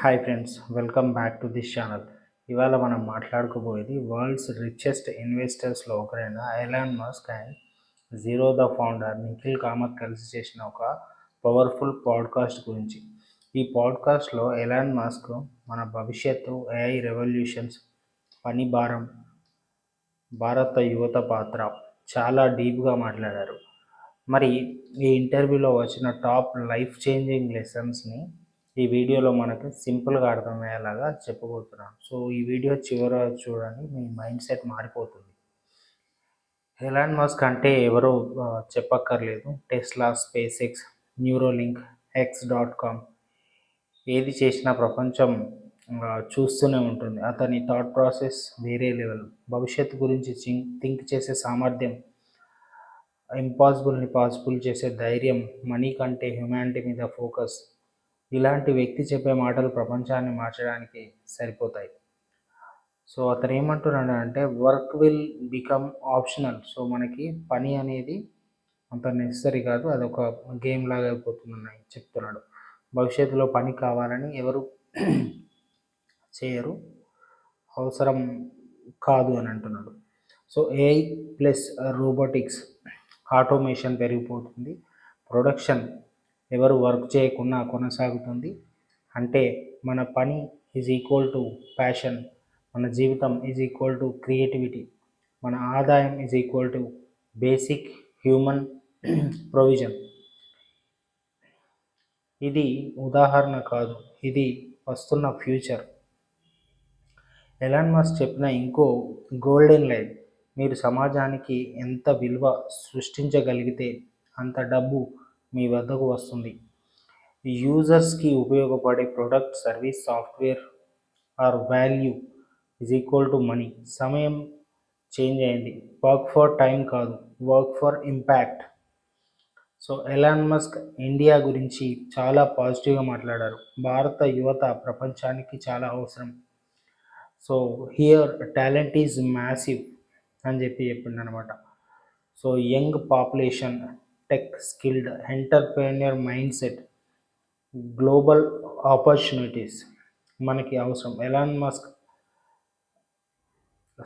Hi friends, welcome back to this channel. ఇవాళ మనం మాట్లాడుకోబోయేది world's richest ఇన్వెస్టర్స్లో ఒకరైన Elon Musk and zero the founder Nikhil Kamath కలిసి చేసిన ఒక పవర్ఫుల్ పాడ్కాస్ట్ గురించి. ఈ పాడ్కాస్ట్లో ఎలాన్ మస్క్ మన భవిష్యత్తు, ఏఐ రెవల్యూషన్స్, పని భారం, భారత యువత పాత్ర చాలా డీప్గా మాట్లాడారు. మరి ఈ ఇంటర్వ్యూలో వచ్చిన టాప్ లైఫ్ చేంజింగ్ లెసన్స్ని ఈ వీడియోలో మనకు సింపుల్గా అర్థమయ్యేలాగా చెప్పబోతున్నాను. సో ఈ వీడియో చివర చూడండి, మీ మైండ్ సెట్ మారిపోతుంది. ఎలాన్ మస్క్ అంటే ఎవరో చెప్పక్కర్లేదు. Tesla, space X, Neuralink, X.com ఏది చేసినా ప్రపంచం చూస్తూనే ఉంటుంది. అతని థాట్ ప్రాసెస్ వేరే లెవెల్. భవిష్యత్తు గురించి థింక్ చేసే సామర్థ్యం, ఇంపాసిబుల్ని పాసిబుల్ చేసే ధైర్యం, మనీ కంటే హ్యుమానిటీ మీద ఫోకస్. ఇలాంటి వ్యక్తి చెప్పే మాటలు ప్రపంచాన్ని మార్చడానికి సరిపోతాయి. సో అతను ఏమంటున్నాడు అంటే work will become optional. So మనకి పని అనేది అంత నెసరీ కాదు, అదొక గేమ్ లాగా అయిపోతుందని చెప్తున్నాడు. భవిష్యత్తులో పని కావాలని ఎవరు చేయరు, అవసరం కాదు అని అంటున్నాడు. So AI plus robotics, automation పెరిగిపోతుంది. ప్రొడక్షన్ ఎవరు వర్క్ చేయకుండా కొనసాగుతుంది. అంటే మన పని ఈజ్ ఈక్వల్ టు ప్యాషన్, మన జీవితం ఈజ్ ఈక్వల్ టు క్రియేటివిటీ, మన ఆదాయం is equal to basic human provision. ఇది ఉదాహరణ కాదు, ఇది వస్తున్న ఫ్యూచర్. ఎలాన్ మస్క్ చెప్పిన ఇంకో గోల్డెన్ లైన్, మీరు సమాజానికి ఎంత విలువ సృష్టించగలిగితే అంత డబ్బు మీ వద్దకు వస్తుంది. యూజర్స్కి ఉపయోగపడే product, service, software or value is equal to money. సమయం చేంజ్ అయింది. వర్క్ ఫర్ టైం కాదు, work for impact. So Elon Musk India గురించి చాలా పాజిటివ్గా మాట్లాడారు. భారత యువత ప్రపంచానికి చాలా అవసరం. So here talent is massive అని చెప్పిండు అనమాట. So young population, tech skilled, entrepreneur mind set, global opportunities మనకి అవసరం. Elon Musk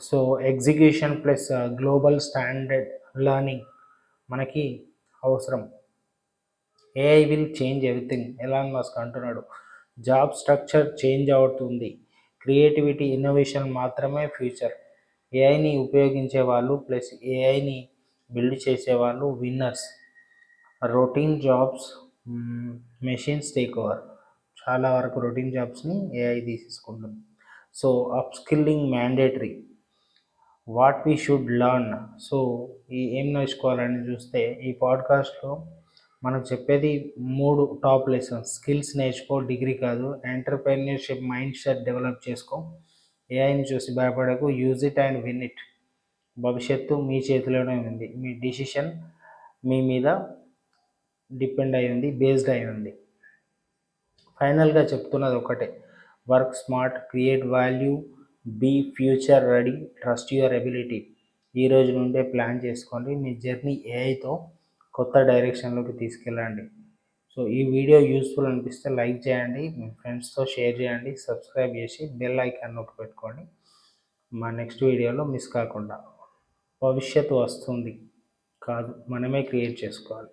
so execution plus global standard learning మనకి అవసరం. AI will change everything Elon Musk అంటున్నాడు. జాబ్ స్ట్రక్చర్ చేంజ్ అవుతుంది. Creativity, innovation మాత్రమే ఫ్యూచర్. ఏఐని ఉపయోగించే వాళ్ళు ప్లస్ ఏఐని బిల్డ్ చేసేవాళ్ళు winners. Routine jobs machines take over. చాలా వరకు రొటీన్ జాబ్స్ని ఏఐ తీసేసుకుంటుంది. So upskilling mandatory, what we should learn. So ఏం నేర్చుకోవాలని చూస్తే ఈ పాడ్కాస్ట్లో మనం చెప్పేది 3 టాప్ లెసన్స్. స్కిల్స్ నేర్చుకో, డిగ్రీ కాదు. ఎంటర్ప్రెన్యూర్షిప్ మైండ్ సెట్ డెవలప్ చేసుకో. ఏఐని చూసి భయపడకు, use it and win it. భవిష్యత్తు మీ చేతిలోనే ఉంది. మీ డిసిషన్ మీ మీద డిపెండ్ అయి ఉంది, బేస్డ్ అయి ఉంది. ఫైనల్గా చెప్తున్నది ఒకటే, work smart, create value, be future ready, trust your ability. ఈ రోజు నుండే ప్లాన్ చేసుకోండి. మీ జర్నీ ఏఐతో కొత్త డైరెక్షన్లోకి తీసుకెళ్ళండి. సో ఈ వీడియో యూస్ఫుల్ అనిపిస్తే లైక్ చేయండి, మీ ఫ్రెండ్స్తో షేర్ చేయండి, సబ్స్క్రైబ్ చేసి బెల్ ఐకాన్ నొక్కి పెట్టుకోండి మా నెక్స్ట్ వీడియోలో మిస్ కాకుండా. భవిష్యత్తు వస్తుంది కాదు, మనమే క్రియేట్ చేసుకోవాలి.